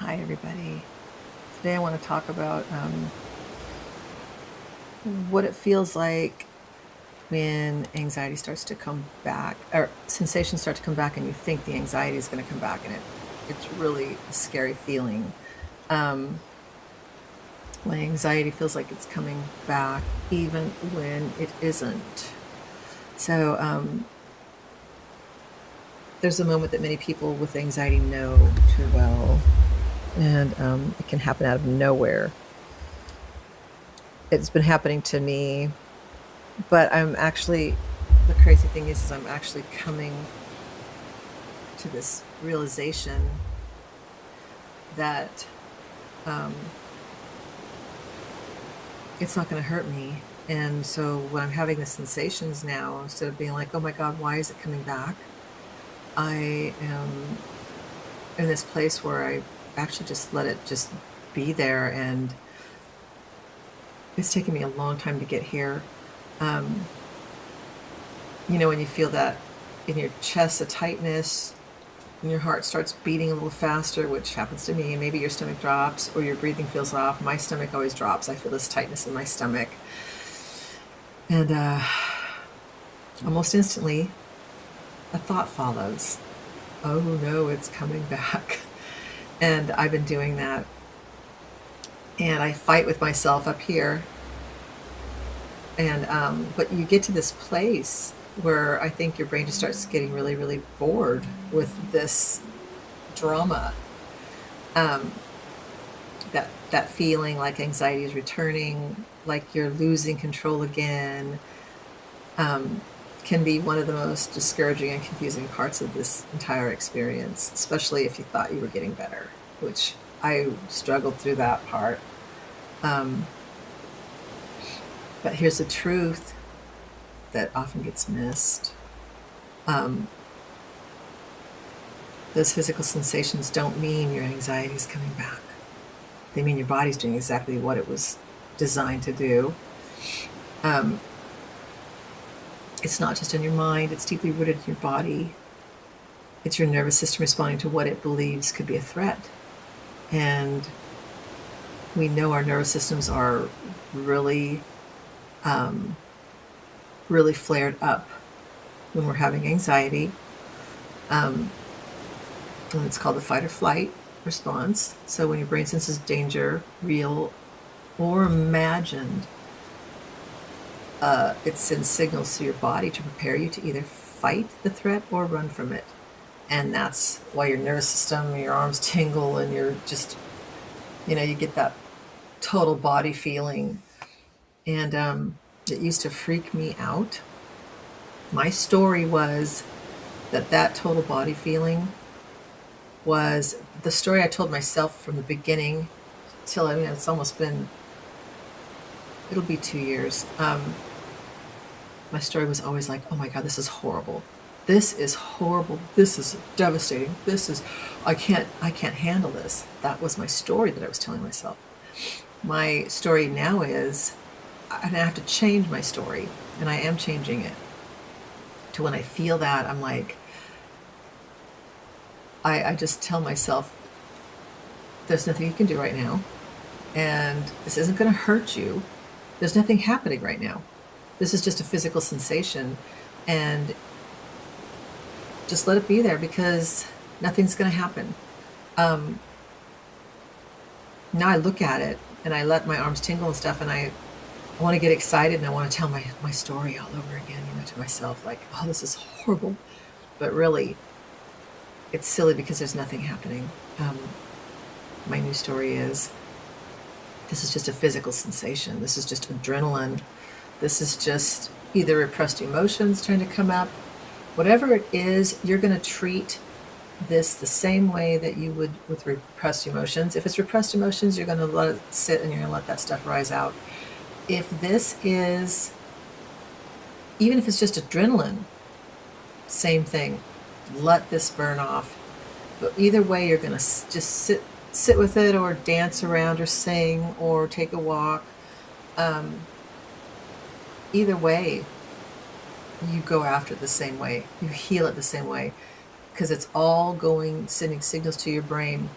Hi, everybody. Today I want to talk about what it feels like when anxiety starts to come back, or sensations start to come back, and you think the anxiety is going to come back, and it's really a scary feeling. Um, when anxiety feels like it's coming back, even when it isn't. So there's a moment that many people with anxiety know too well, and it can happen out of nowhere. It's been happening to me. But the crazy thing is I'm actually coming to this realization that um, it's not going to hurt me. And so when I'm having the sensations now, instead of being like, oh my God, why is it coming back? I am in this place where I actually just let it just be there. And it's taken me a long time to get here. Um, when you feel that in your chest, a tightness, and your heart starts beating a little faster, which happens to me. Maybe your stomach drops or your breathing feels off. My stomach always drops. I feel this tightness in my stomach. And almost instantly, a thought follows. Oh no, it's coming back. And I've been doing that. And I fight with myself up here. And but you get to this place where I think your brain just starts getting really, really bored with this drama. Um, that feeling like anxiety is returning, like you're losing control again, um, can be one of the most discouraging and confusing parts of this entire experience, especially if you thought you were getting better, which I struggled through that part. Um, but here's the truth that often gets missed. Um, those physical sensations don't mean your anxiety is coming back. They mean your body's doing exactly what it was designed to do. Um, it's not just in your mind, it's deeply rooted in your body. It's your nervous system responding to what it believes could be a threat. And we know our nervous systems are really, um, really flared up when we're having anxiety. And it's called the fight or flight response. So when your brain senses danger, real or imagined, it sends signals to your body to prepare you to either fight the threat or run from it. And that's why your nervous system, your arms tingle, and you're just, you get that total body feeling. And it used to freak me out. My story was that total body feeling was the story I told myself from the beginning till, it's almost been, it'll be 2 years. My story was always like, oh my God, this is horrible. This is horrible. This is devastating. I can't handle this. That was my story that I was telling myself. My story now is, and I have to change my story, and I am changing it to when I feel that, I'm like, I just tell myself, there's nothing you can do right now, and this isn't going to hurt you. There's nothing happening right now. This is just a physical sensation, and just let it be there because nothing's going to happen. Now I look at it and I let my arms tingle and stuff, and I want to get excited and I want to tell my story all over again, to myself, like, oh, this is horrible. But really, it's silly because there's nothing happening. My new story is, this is just a physical sensation. This is just adrenaline. This is just either repressed emotions trying to come up. Whatever it is, you're going to treat this the same way that you would with repressed emotions. If it's repressed emotions, you're going to let it sit and you're going to let that stuff rise out. If this is, even if it's just adrenaline, same thing. Let this burn off. But either way, you're going to just sit with it, or dance around, or sing, or take a walk. Either way, you go after it the same way. You heal it the same way, because it's all sending signals to your brain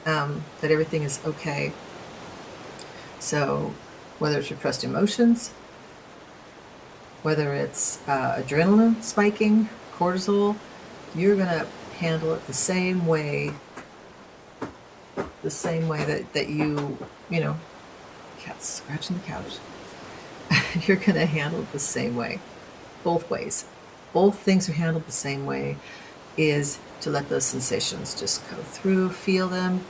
that everything is okay. So whether it's repressed emotions, whether it's adrenaline spiking, cortisol, you're going to handle it the same way that you know, cat's scratching the couch. You're going to handle it the same way, both ways. Both things are handled the same way, is to let those sensations just go through, feel them,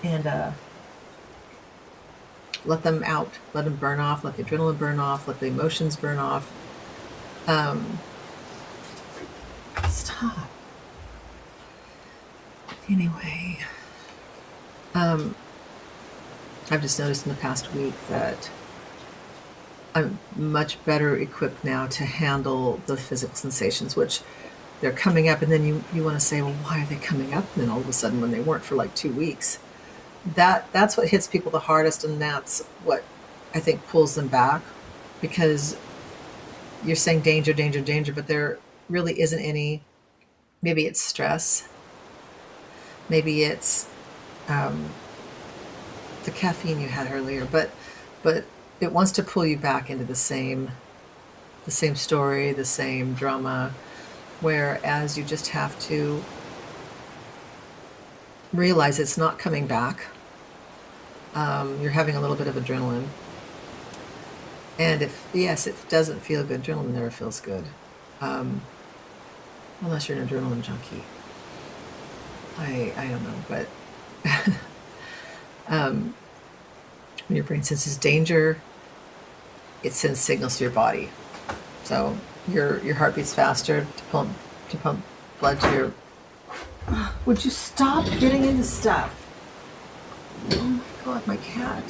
and let them out, let them burn off, let the adrenaline burn off, let the emotions burn off. Stop. Anyway, I've just noticed in the past week that I'm much better equipped now to handle the physical sensations, which they're coming up, and then you want to say, well, why are they coming up? And then all of a sudden, when they weren't for like 2 weeks, that's what hits people the hardest, and that's what I think pulls them back, because you're saying danger, danger, danger, but there really isn't any. Maybe it's stress. Maybe it's the caffeine you had earlier, but it wants to pull you back into the same story, the same drama, whereas you just have to realize it's not coming back. You're having a little bit of adrenaline, and if it doesn't feel good. Adrenaline never feels good, unless you're an adrenaline junkie. I don't know, but when your brain senses danger, it sends signals to your body. So your heart beats faster to pump blood to your. Would you stop getting into stuff? Oh my God, my cat.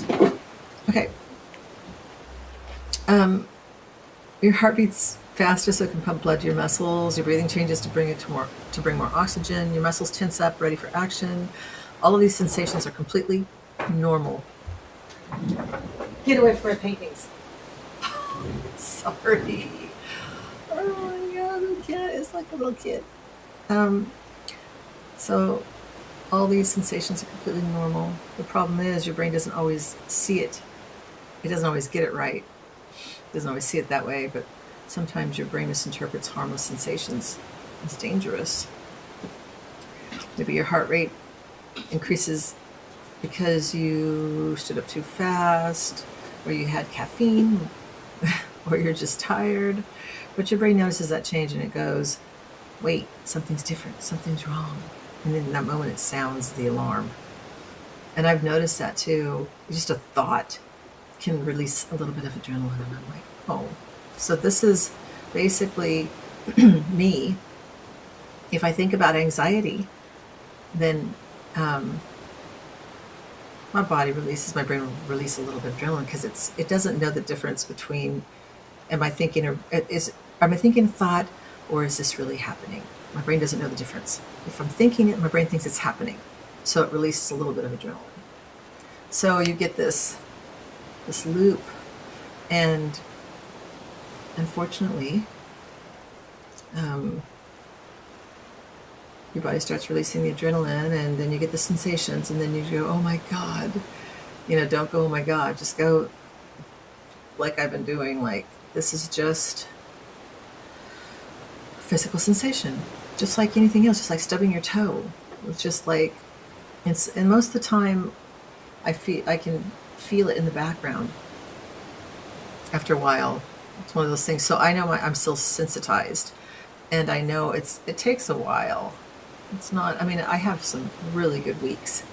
Okay. Your heart beats faster so it can pump blood to your muscles. Your breathing changes to bring more oxygen. Your muscles tense up, ready for action. All of these sensations are completely normal. Get away from my paintings. Sorry. Oh my God, the cat is like a little kid. So all these sensations are completely normal. The problem is your brain doesn't always see it. It doesn't always get it right. It doesn't always see it that way, but sometimes your brain misinterprets harmless sensations as dangerous. Maybe your heart rate increases because you stood up too fast, or you had caffeine, or you're just tired. But your brain notices that change and it goes, wait, something's different, something's wrong. And then in that moment it sounds the alarm. And I've noticed that too. Just a thought can release a little bit of adrenaline, and I'm like, oh. So this is basically me. If I think about anxiety, then my body releases, my brain will release a little bit of adrenaline, because it doesn't know the difference between, am I thinking a thought, or is this really happening? My brain doesn't know the difference. If I'm thinking it, my brain thinks it's happening, so it releases a little bit of adrenaline. So you get this loop, and unfortunately, your body starts releasing the adrenaline, and then you get the sensations, and then you go, oh my God. Don't go, oh my God. Just go like I've been doing, like, this is just physical sensation, just like anything else, just like stubbing your toe. It's just like, and most of the time, I can feel it in the background. After a while, it's one of those things. So I know I'm still sensitized, and I know it takes a while. It's not. I mean, I have some really good weeks,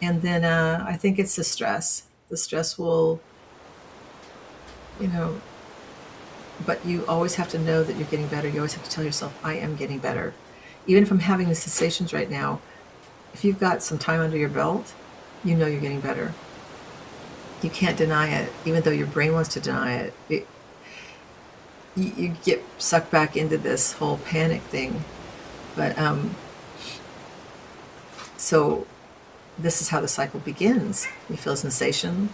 and then I think it's the stress. The stress will, but you always have to know that you're getting better. You always have to tell yourself, I am getting better. Even if I'm having the sensations right now, if you've got some time under your belt, you know you're getting better. You can't deny it, even though your brain wants to deny it. You get sucked back into this whole panic thing. But so this is how the cycle begins. You feel a sensation.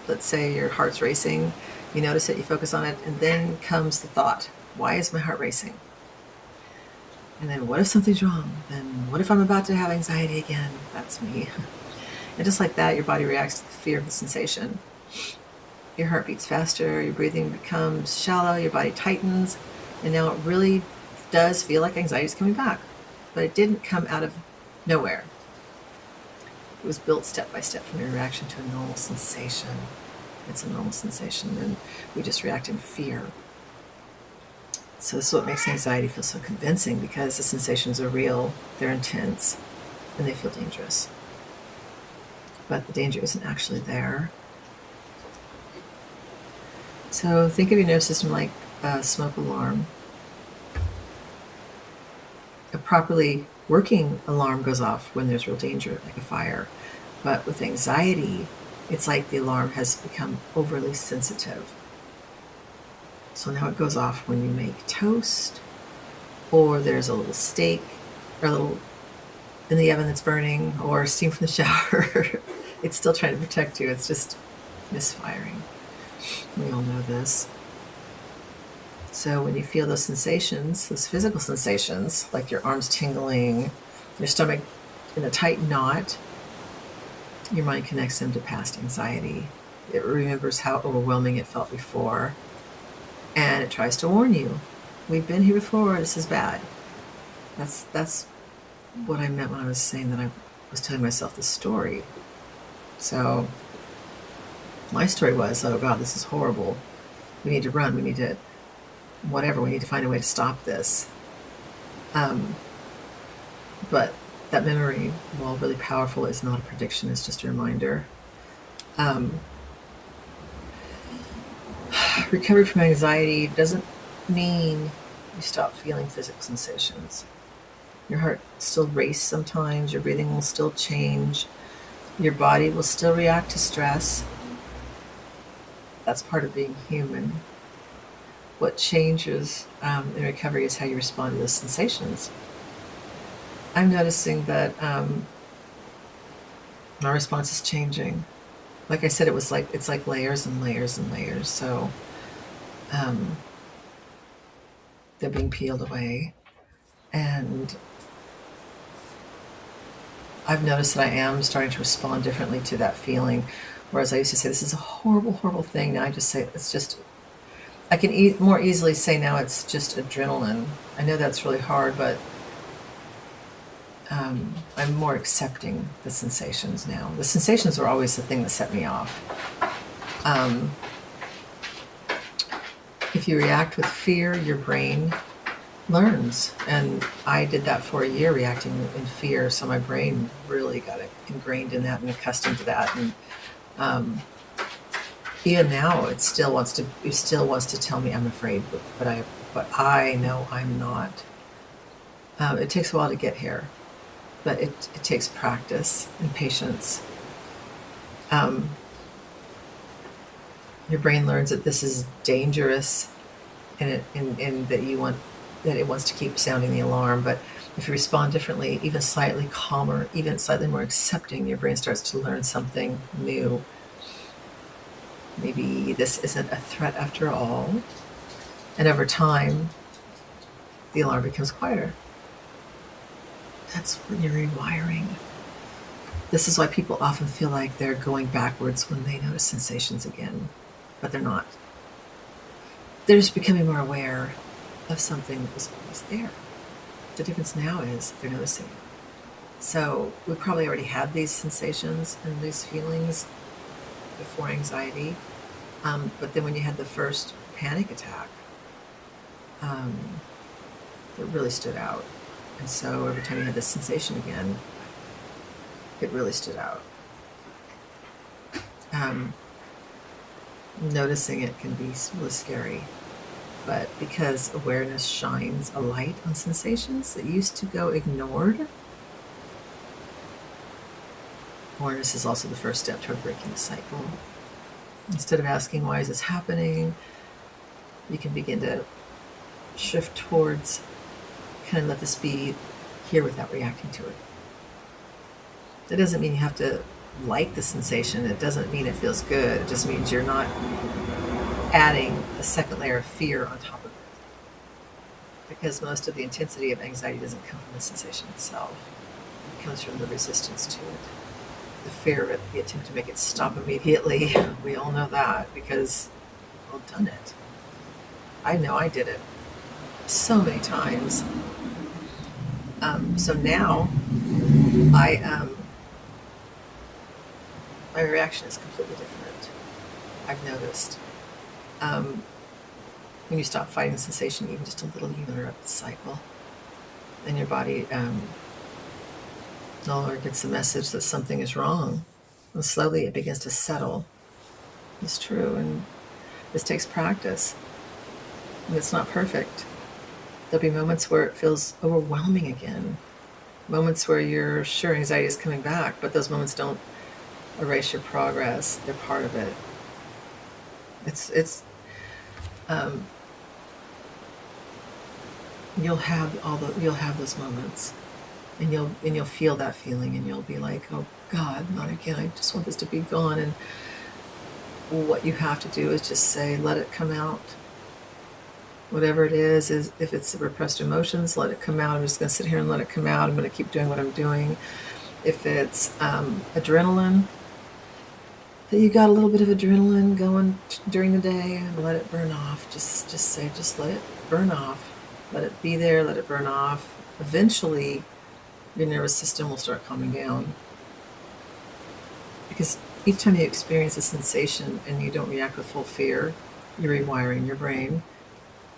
Let's say your heart's racing. You notice it, you focus on it, and then comes the thought, why is my heart racing? And then what if something's wrong? Then what if I'm about to have anxiety again? That's me. And just like that, your body reacts to the fear of the sensation. Your heart beats faster, your breathing becomes shallow, your body tightens, and now it really does feel like anxiety is coming back. But it didn't come out of nowhere. It was built step by step from your reaction to a normal sensation. It's a normal sensation, and we just react in fear. So this is what makes anxiety feel so convincing, because the sensations are real, they're intense, and they feel dangerous. But the danger isn't actually there. So think of your nervous system like a smoke alarm. A properly working alarm goes off when there's real danger, like a fire. But with anxiety, it's like the alarm has become overly sensitive. So now it goes off when you make toast, or there's a little steak, or a little in the oven that's burning, or steam from the shower. It's still trying to protect you. It's just misfiring. We all know this. So when you feel those sensations, those physical sensations, like your arms tingling, your stomach in a tight knot, your mind connects them to past anxiety. It remembers how overwhelming it felt before, and it tries to warn you. We've been here before, this is bad. That's what I meant when I was saying that I was telling myself this story. So my story was, oh God, this is horrible. We need to run, we need to whatever, we need to find a way to stop this. But that memory, while really powerful, is not a prediction, it's just a reminder. Recovery from anxiety doesn't mean you stop feeling physical sensations. Your heart still races sometimes, your breathing will still change, your body will still react to stress. That's part of being human. What changes in recovery is how you respond to those sensations. I'm noticing that my response is changing. Like I said, it's like layers and layers and layers. So they're being peeled away, and I've noticed that I am starting to respond differently to that feeling. Whereas I used to say, this is a horrible, horrible thing. Now I just say, it's just, I can more easily say now it's just adrenaline. I know that's really hard, but I'm more accepting the sensations now. The sensations were always the thing that set me off. If you react with fear, your brain learns. And I did that for a year, reacting in fear. So my brain really got ingrained in that and accustomed to that. And even now, it still wants to tell me I'm afraid, but I know I'm not. It takes a while to get here, but it takes practice and patience. Your brain learns that this is dangerous, and that it wants to keep sounding the alarm. But if you respond differently, even slightly calmer, even slightly more accepting, your brain starts to learn something new. Maybe this isn't a threat after all. And over time, the alarm becomes quieter. That's when you're rewiring. This is why people often feel like they're going backwards when they notice sensations again, but they're not. They're just becoming more aware of something that was always there. The difference now is they're noticing it. So we probably already had these sensations and these feelings before anxiety, but then when you had the first panic attack, it really stood out. And so every time you had this sensation again, it really stood out. Noticing it can be really scary, but because awareness shines a light on sensations that used to go ignored, awareness is also the first step toward breaking the cycle. Instead of asking, why is this happening, you can begin to shift towards, kind of let this be here without reacting to it. That doesn't mean you have to like the sensation. It doesn't mean it feels good. It just means you're not adding a second layer of fear on top of it. Because most of the intensity of anxiety doesn't come from the sensation itself. It comes from the resistance to it, the fear of it, the attempt to make it stop immediately. We all know that because we've all done it. I know I did it so many times. So now I my reaction is completely different. I've noticed. When you stop fighting the sensation even just a little, you interrupt the cycle. Then your body no longer gets the message that something is wrong. And slowly it begins to settle. It's true. And this takes practice. And it's not perfect. There'll be moments where it feels overwhelming again. Moments where you're sure anxiety is coming back, but those moments don't erase your progress. They're part of it. You'll have those moments, and you'll feel that feeling, and you'll be like, oh God, not again. I just want this to be gone. And what you have to do is just say, let it come out. Whatever it is if it's repressed emotions, let it come out. I'm just going to sit here and let it come out. I'm going to keep doing what I'm doing. If it's adrenaline, that you got a little bit of adrenaline going during the day, and let it burn off. Just let it burn off. Let it be there, let it burn off. Eventually, your nervous system will start calming down. Because each time you experience a sensation and you don't react with full fear, you're rewiring your brain,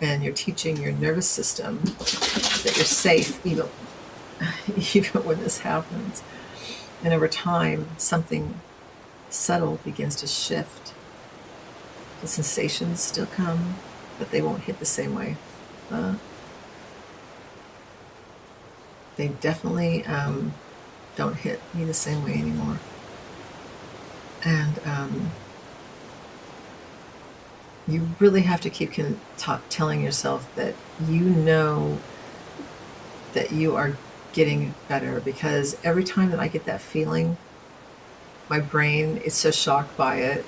and you're teaching your nervous system that you're safe even when this happens. And over time, something subtle begins to shift. The sensations still come, but they won't hit the same way. They definitely don't hit me the same way anymore. And you really have to keep telling yourself that you know that you are getting better, because every time that I get that feeling, my brain is so shocked by it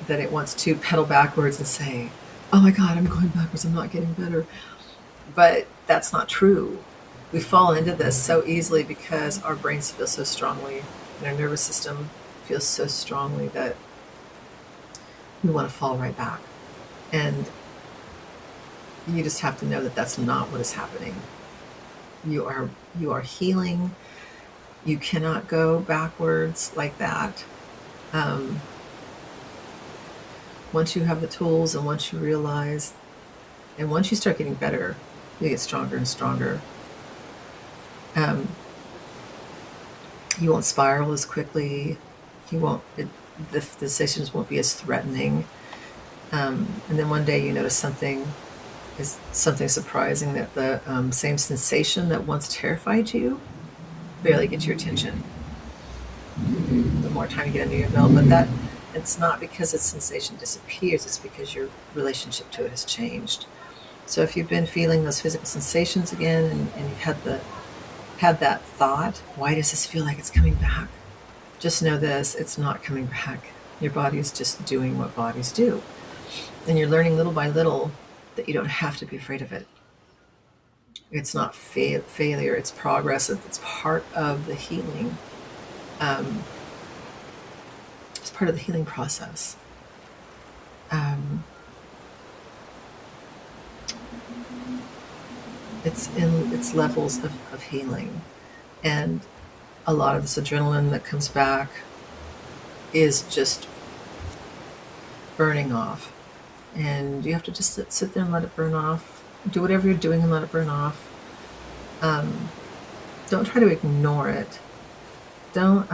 that it wants to pedal backwards and say, oh my God, I'm going backwards, I'm not getting better. But that's not true. We fall into this so easily because our brains feel so strongly and our nervous system feels so strongly that we want to fall right back. And you just have to know that that's not what is happening. You are healing. You cannot go backwards like that. Once you have the tools, and once you realize, and once you start getting better, you get stronger and stronger. You won't spiral as quickly. The sensations won't be as threatening. And then one day you notice something surprising, that the same sensation that once terrified you barely gets your attention. The more time you get under your belt, but it's not because its sensation disappears, it's because your relationship to it has changed. So if you've been feeling those physical sensations again, and you've had that thought, why does this feel like it's coming back? Just know this, it's not coming back. Your body is just doing what bodies do. And you're learning little by little that you don't have to be afraid of it. It's not failure, it's progress. It's part of the healing. It's part of the healing process. It's levels of healing. And a lot of this adrenaline that comes back is just burning off. And you have to just sit there and let it burn off. Do whatever you're doing and let it burn off. Don't try to ignore it. Don't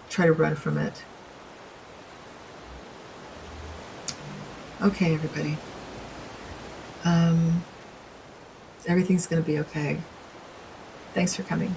try to run from it. Okay, everybody. Everything's going to be okay. Thanks for coming.